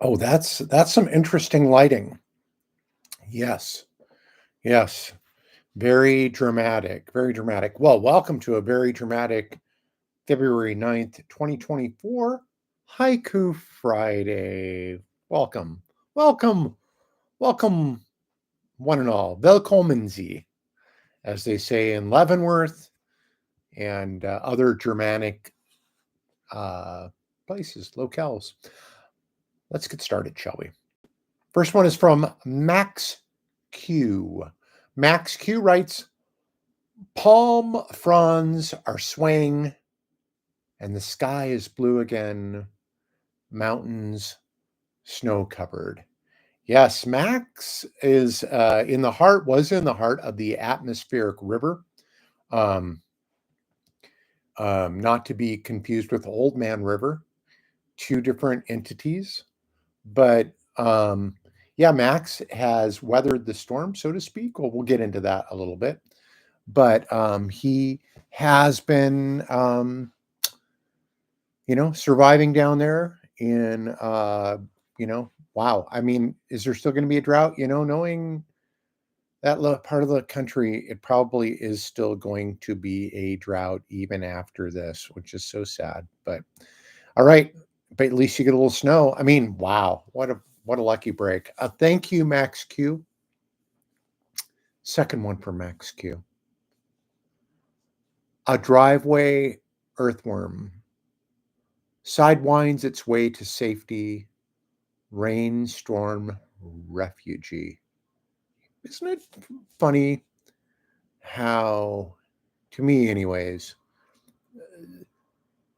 Oh, that's some interesting lighting. Yes. Yes. Very dramatic. Very dramatic. Well, welcome to a very dramatic February 9th, 2024 Haiku Friday. Welcome. Welcome. Welcome one and all. Willkommen Sie, as they say in Leavenworth and other Germanic uh, places, locales. Let's get started, shall we? First one is from Max Q. Max Q writes, palm fronds are swaying and the sky is blue again, mountains snow covered. Yes, Max is was in the heart of the atmospheric river. Um, not to be confused with Old Man River, two different entities. But yeah, Max has weathered the storm, so to speak. Well, we'll get into that a little bit. But he has been, surviving down there in, wow. I mean, is there still going to be a drought? Knowing that part of the country, it probably is still going to be a drought even after this, which is so sad. But all right, but at least you get a little snow. I mean, wow, what a lucky break. Thank you, Max Q. Second one for Max Q. A driveway earthworm sidewinds its way to safety, rainstorm refugee. Isn't it funny how, to me anyways,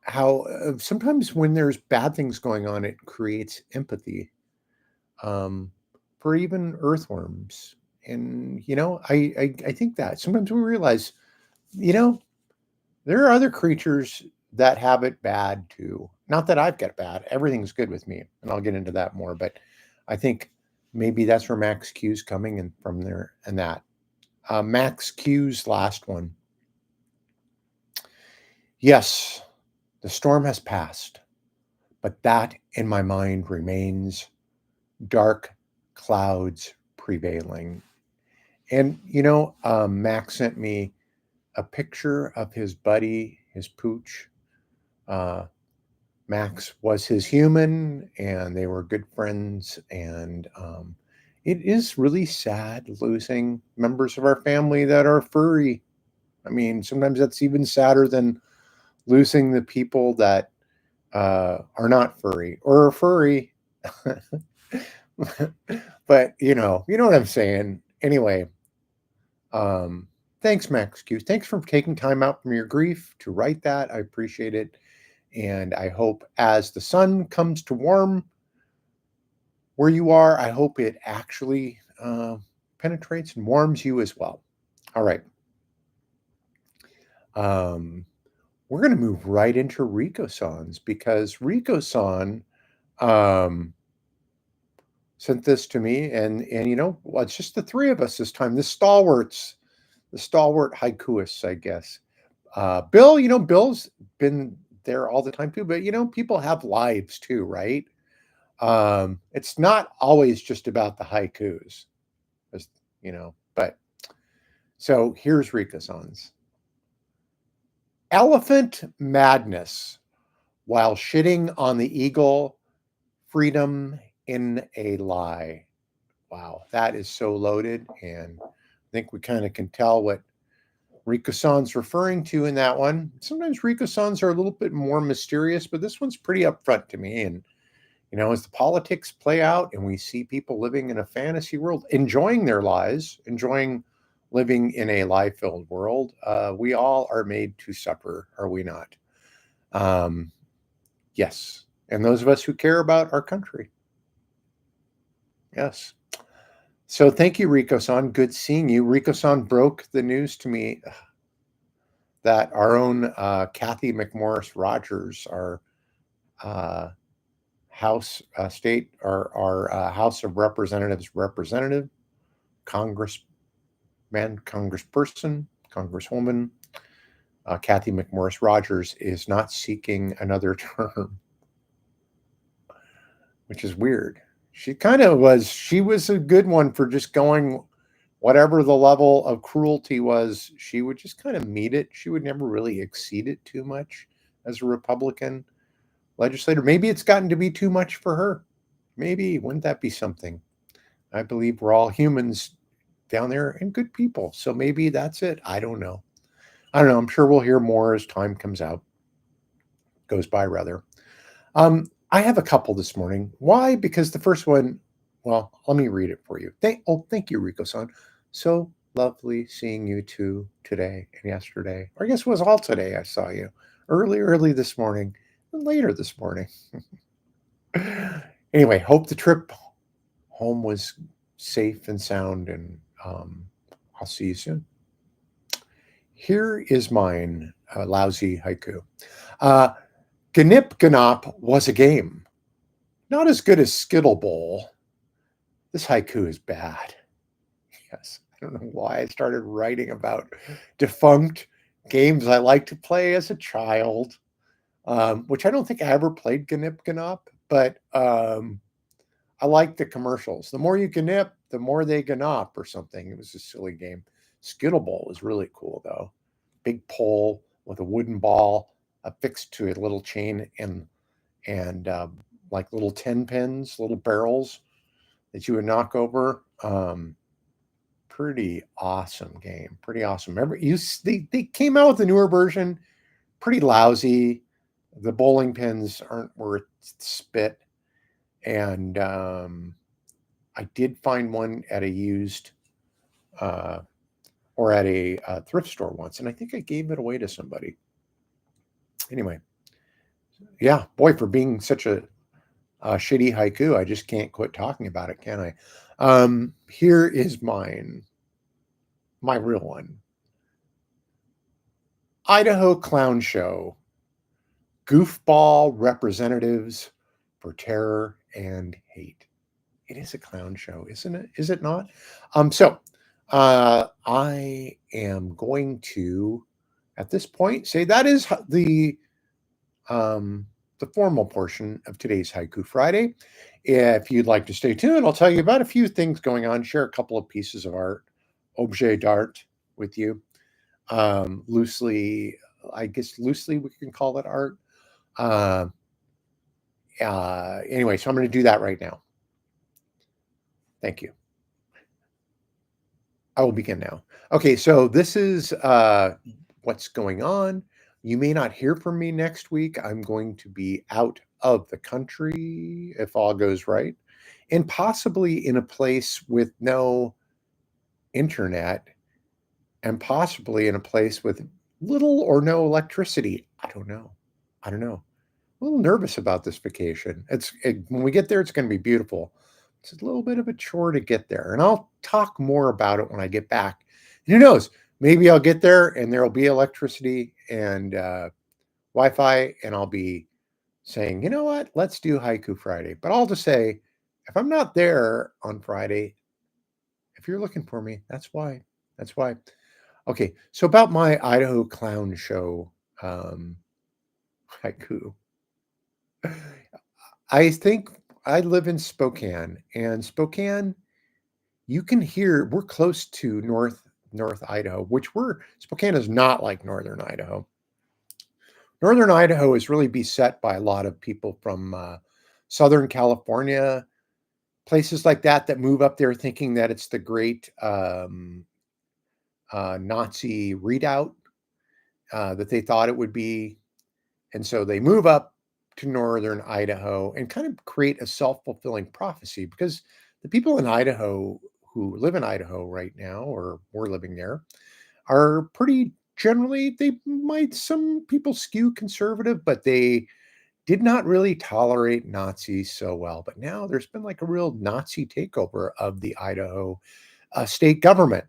how sometimes when there's bad things going on, it creates empathy um, for even earthworms. And I think that sometimes we realize, you know, there are other creatures that have it bad too. Not that I've got bad; everything's good with me, and I'll get into that more. But I think maybe that's where Max Q's coming and from there, and that Max Q's last one. Yes, the storm has passed, but that in my mind remains dark clouds prevailing. And Max sent me a picture of his buddy, his pooch. Uh, Max was his human, and they were good friends. And it is really sad losing members of our family that are furry. I mean, sometimes that's even sadder than losing the people that are not furry or are furry. But you know what I'm saying. Anyway, um, thanks, Max Q. Thanks for taking time out from your grief to write that. I appreciate it. And I hope as the sun comes to warm where you are, I hope it actually penetrates and warms you as well. All right. Um, we're going to move right into Rico-san's because Rico-san sent this to me, and well, it's just the three of us this time. The stalwart haikuists, I guess. Bill, Bill's been there all the time too, but people have lives too, right? It's not always just about the haikus, as but so here's Rika-san's. Elephant madness while shitting on the eagle, freedom in a lie. Wow, that is so loaded, and I think we kind of can tell what Rico-san's referring to in that one. Sometimes Rico-san's are a little bit more mysterious, but this one's pretty upfront to me. And as the politics play out and we see people living in a fantasy world, enjoying their lives, enjoying living in a lie-filled world, we all are made to suffer, are we not? Yes. And those of us who care about our country. Yes. So thank you, Rico-san. Good seeing you. Rico-san broke the news to me that our own Kathy McMorris Rogers, our House our House of Representatives representative, congressman, congressperson, congresswoman, Kathy McMorris Rogers is not seeking another term. which is weird. She was a good one for just going whatever the level of cruelty was, she would just kind of meet it. She would never really exceed it too much as a Republican legislator. Maybe it's gotten to be too much for her. Maybe. Wouldn't that be something? I believe we're all humans down there and good people. So maybe that's it. I don't know. I don't know. I'm sure we'll hear more as time goes by rather. I have a couple this morning. Why? Because the first one, well, let me read it for you. Thank you, Rico-san. So lovely seeing you too today and yesterday. Or I guess it was all today I saw you. Early this morning and later this morning. Anyway, hope the trip home was safe and sound, and I'll see you soon. Here is mine, lousy haiku. Uh, Ganip Ganop was a game. Not as good as Skittle Bowl. This haiku is bad. Yes, I don't know why I started writing about defunct games I liked to play as a child, which I don't think I ever played Ganip Ganop, but I like the commercials. The more you ganip, the more they ganop or something. It was a silly game. Skittle Bowl was really cool, though. Big pole with a wooden ball affixed to a little chain and like little 10 pins, little barrels that you would knock over. Pretty awesome game. Pretty awesome. Remember, they came out with a newer version, pretty lousy. The bowling pins aren't worth spit. And I did find one at a used or at a thrift store once, and I think I gave it away to somebody. Anyway, yeah, boy, for being such a shitty haiku, I just can't quit talking about it, can I? Here is mine, my real one. Idaho Clown Show. Goofball representatives for terror and hate. It is a clown show, isn't it? Is it not? I am going to, at this point, say that is the formal portion of today's Haiku Friday. If you'd like to stay tuned, I'll tell you about a few things going on, share a couple of pieces of art, objet d'art with you. Loosely we can call it art. Anyway, so I'm going to do that right now. Thank you. I will begin now. Okay, so this is what's going on. You may not hear from me next week. I'm going to be out of the country if all goes right, and possibly in a place with no internet, and possibly in a place with little or no electricity. I don't know. A little nervous about this vacation. When we get there, it's going to be beautiful. It's a little bit of a chore to get there, and I'll talk more about it when I get back. And who knows? Maybe I'll get there and there'll be electricity and Wi-Fi, and I'll be saying, you know what? Let's do Haiku Friday. But I'll just say, if I'm not there on Friday, if you're looking for me, that's why. That's why. Okay, so about my Idaho Clown Show haiku. I think I live in Spokane, and Spokane, you can hear we're close to North Idaho, Spokane is not like Northern Idaho. Northern Idaho is really beset by a lot of people from Southern California, places like that move up there thinking that it's the great Nazi redoubt that they thought it would be. And so they move up to Northern Idaho and kind of create a self-fulfilling prophecy, because the people in Idaho who live in Idaho right now, or were living there, are pretty generally, some people skew conservative, but they did not really tolerate Nazis so well. But now there's been like a real Nazi takeover of the Idaho state government.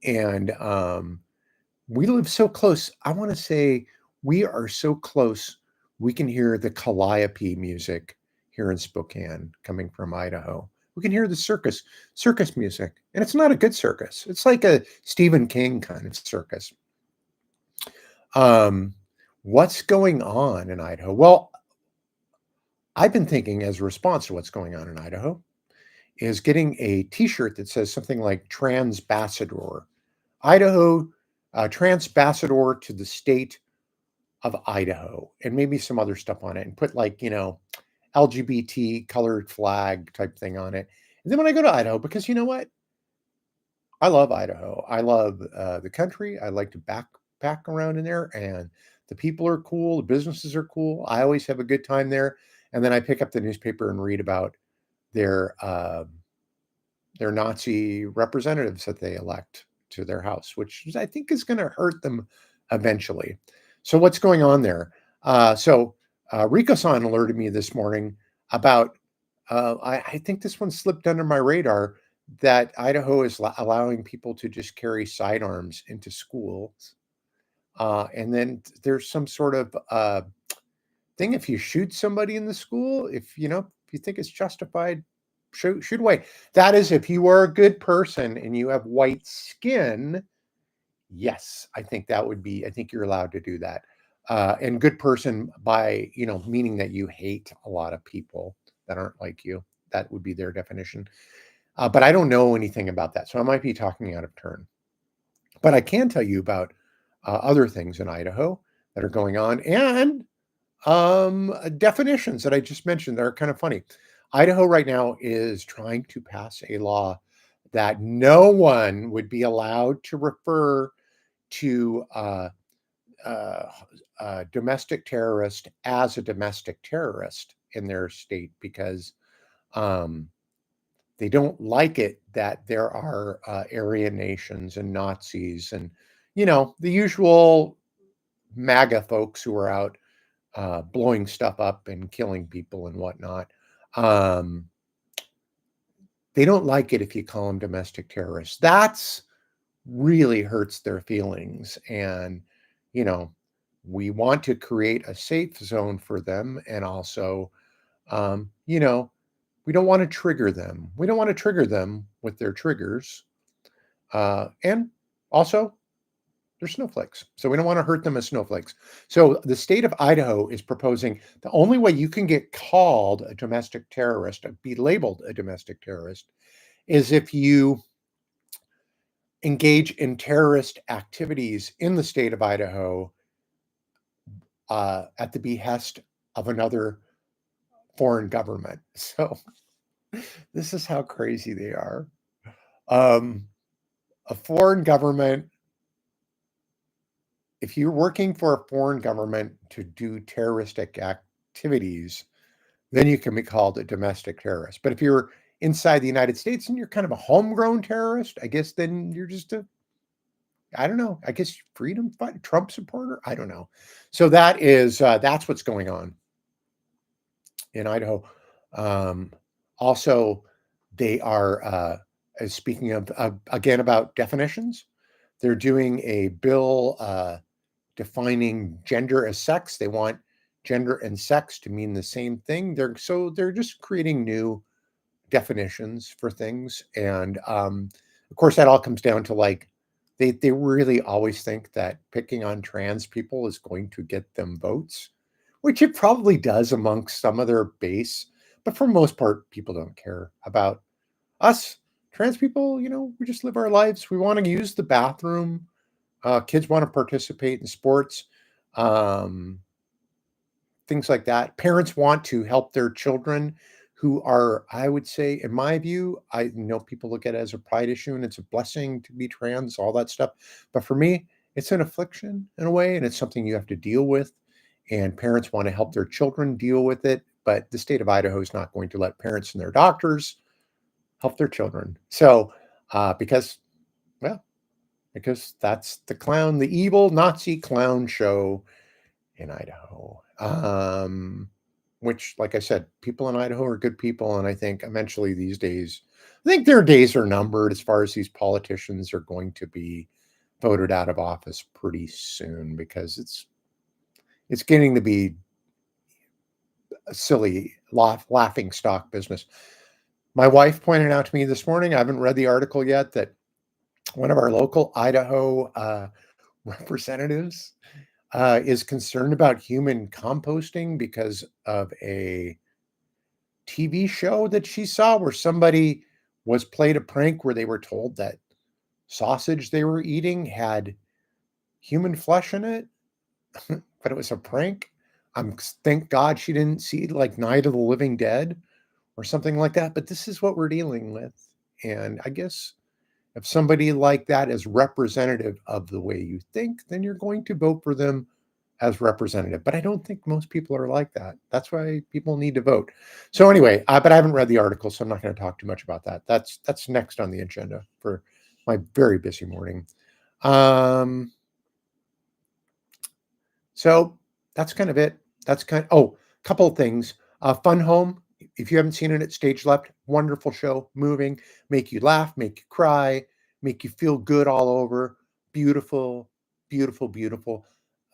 And we live so close. I want to say we are so close. We can hear the calliope music here in Spokane coming from Idaho. We can hear the circus music, and it's not a good circus. It's like a Stephen King kind of circus. What's going on in Idaho? Well, I've been thinking, as a response to what's going on in Idaho, is getting a T-shirt that says something like Transbassador, Idaho, Transbassador to the state of Idaho, and maybe some other stuff on it, and put like, LGBT colored flag type thing on it. And then when I go to Idaho, because you know what? I love Idaho. I love the country. I like to backpack around in there, and the people are cool. The businesses are cool. I always have a good time there. And then I pick up the newspaper and read about their their Nazi representatives that they elect to their house, which I think is going to hurt them eventually. So what's going on there? Rico-san alerted me this morning about. I think this one slipped under my radar that Idaho is allowing people to just carry sidearms into schools. And then there's some sort of thing, if you shoot somebody in the school, if you think it's justified, shoot away. That is, if you are a good person and you have white skin, yes, I think that would be. I think you're allowed to do that. And good person by meaning that you hate a lot of people that aren't like you. That would be their definition. But I don't know anything about that, so I might be talking out of turn. But I can tell you about other things in Idaho that are going on, and definitions that I just mentioned that are kind of funny. Idaho right now is trying to pass a law that no one would be allowed to refer to domestic terrorist as a domestic terrorist in their state, because um, they don't like it that there are Aryan nations and Nazis and the usual MAGA folks who are out blowing stuff up and killing people and whatnot. Um, they don't like it if you call them domestic terrorists. That's really hurts their feelings. And, you know, we want to create a safe zone for them. And also, um, you know, we don't want to trigger them. We don't want to trigger them with their triggers. And also, they're snowflakes. So we don't want to hurt them as snowflakes. So the state of Idaho is proposing the only way you can get called a domestic terrorist, be labeled a domestic terrorist, is if you engage in terrorist activities in the state of Idaho at the behest of another foreign government. So this is how crazy they are. Um, a foreign government, if you're working for a foreign government to do terroristic activities, then you can be called a domestic terrorist. But if you're inside the United States and you're kind of a homegrown terrorist, I guess then you're just I don't know, I guess freedom fighter, Trump supporter. I don't know. So that's what's going on in Idaho. Um, Also, they are speaking of again about definitions. They're doing a bill defining gender as sex. They want gender and sex to mean the same thing. They're just creating new definitions for things, and of course that all comes down to like they really always think that picking on trans people is going to get them votes, which it probably does amongst some of their base, but for most part people don't care about us trans people. We just live our lives. We want to use the bathroom. Kids want to participate in sports, um, things like that. Parents want to help their children who are, I would say, in my view, I know people look at it as a pride issue and it's a blessing to be trans, all that stuff. But for me, it's an affliction in a way, and it's something you have to deal with. And parents want to help their children deal with it. But the state of Idaho is not going to let parents and their doctors help their children. So, because, well, because that's the clown, the evil Nazi clown show in Idaho. Which, like I said, people in Idaho are good people, and I think eventually these days, I think their days are numbered as far as these politicians are going to be voted out of office pretty soon, because it's getting to be a silly laughing stock business. My wife pointed out to me this morning, I haven't read the article yet, that one of our local Idaho representatives is concerned about human composting because of a TV show that she saw where somebody was played a prank where they were told that sausage they were eating had human flesh in it, but it was a prank. Thank God she didn't see like Night of the Living Dead or something like that. But this is what we're dealing with. And I guess if somebody like that is representative of the way you think, then you're going to vote for them as representative. But I don't think most people are like that. That's why people need to vote. So anyway, but I haven't read the article, so I'm not going to talk too much about that. That's next on the agenda for my very busy morning. So that's kind of it. Couple of things. Fun Home. If you haven't seen it at Stage Left, wonderful show, moving, make you laugh, make you cry, make you feel good all over. Beautiful, beautiful, beautiful.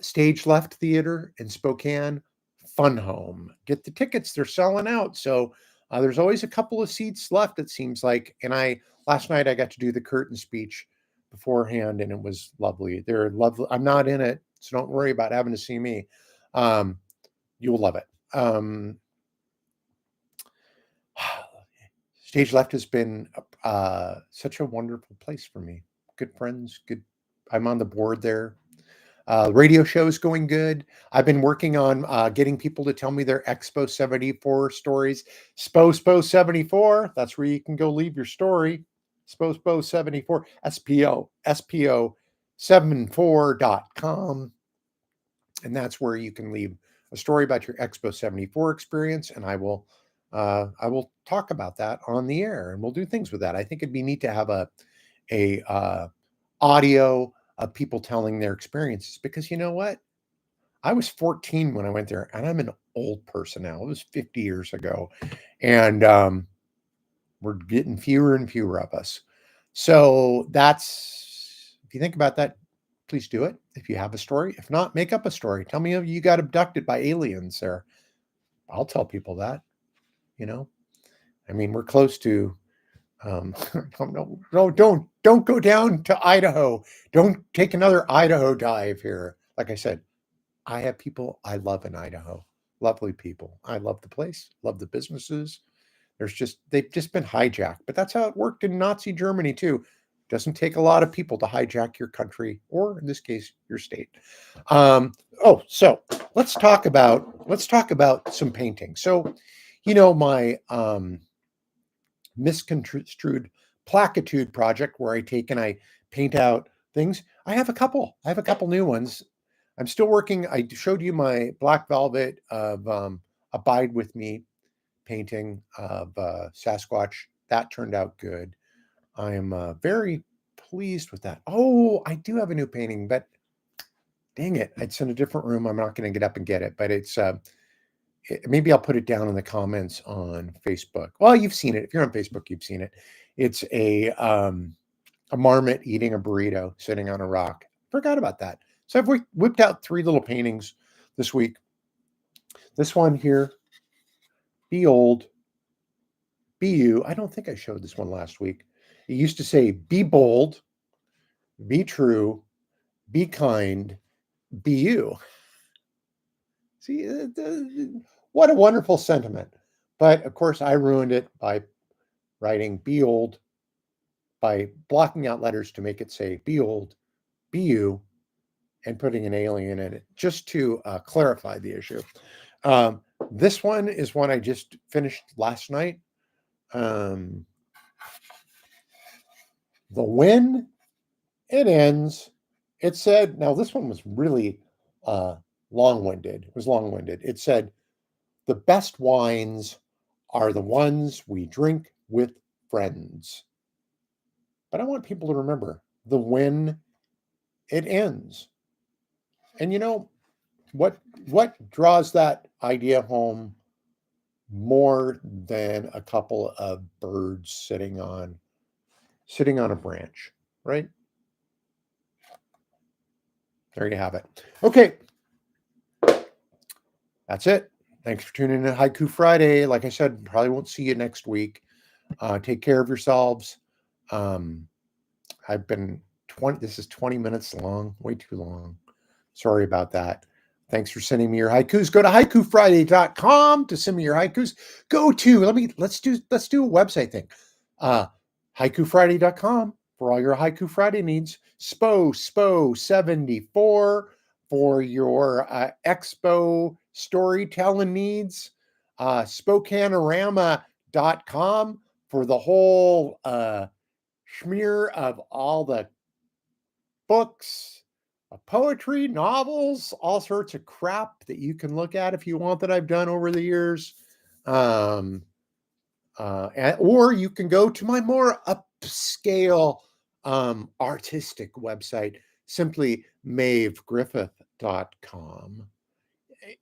Stage Left Theater in Spokane, Fun Home. Get the tickets; they're selling out. So there's always a couple of seats left. It seems like. And last night I got to do the curtain speech beforehand, and it was lovely. They're lovely. I'm not in it, so don't worry about having to see me. You will love it. Stage Left has been such a wonderful place for me. Good friends, good. I'm on the board there. Radio show is going good. I've been working on getting people to tell me their Expo 74 stories. Spo 74. That's where you can go leave your story. Spo 74. SPO 74.com. And that's where you can leave a story about your Expo 74 experience. And I will talk about that on the air, and we'll do things with that. I think it'd be neat to have a audio of people telling their experiences, because you know what? I was 14 when I went there, and I'm an old person now. It was 50 years ago, and we're getting fewer and fewer of us. So if you think about that, please do it. If you have a story, if not, make up a story. Tell me you got abducted by aliens there. I'll tell people that, I mean, we're close to, no, don't go down to Idaho. Don't take another Idaho dive here. Like I said, I have people I love in Idaho. Lovely people. I love the place, love the businesses. They've just been hijacked, but that's how it worked in Nazi Germany too. Doesn't take a lot of people to hijack your country, or in this case, your state. So let's talk about some painting. So, my misconstrued plackitude project where I take and I paint out things. I have a couple new ones. I'm still working. I showed you my black velvet of Abide With Me painting of Sasquatch. That turned out good. I am very pleased with that. Oh, I do have a new painting, but dang it, it's in a different room. I'm not going to get up and get it, but maybe I'll put it down in the comments on Facebook. Well, you've seen it. If you're on Facebook, you've seen it. It's a marmot eating a burrito sitting on a rock. Forgot about that. So I've whipped out 3 little paintings this week. This one here, Be Old, Be You. I don't think I showed this one last week. It used to say, be bold, be true, be kind, be you. See, what a wonderful sentiment. But of course, I ruined it by writing be old, by blocking out letters to make it say be old, be you, and putting an alien in it, just to clarify the issue. This one is one I just finished last night. The When It Ends. It said, now this one was really long-winded. It was long-winded. It said, the best wines are the ones we drink with friends. But I want people to remember the when it ends. And what draws that idea home more than a couple of birds sitting on a branch, right? There you have it. Okay. That's it. Thanks for tuning in to Haiku Friday. Like I said, probably won't see you next week. Take care of yourselves. I've been this is 20 minutes long, way too long. Sorry about that. Thanks for sending me your haikus. Go to haikufriday.com to send me your haikus. Let's do a website thing. Haikufriday.com for all your Haiku Friday needs. Spo74 for your expo storytelling needs. Spokanorama.com for the whole schmear of all the books, poetry, novels, all sorts of crap that you can look at if you want that I've done over the years. Or you can go to my more upscale artistic website, simply mavegriffith.com.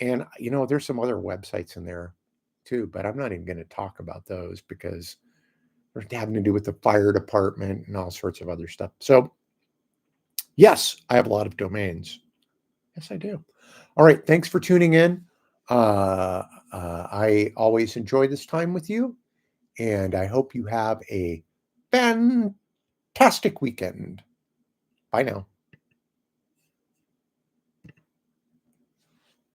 And, there's some other websites in there too, but I'm not even going to talk about those because they're having to do with the fire department and all sorts of other stuff. So, yes, I have a lot of domains. Yes, I do. All right. Thanks for tuning in. I always enjoy this time with you, and I hope you have a fantastic weekend. Bye now.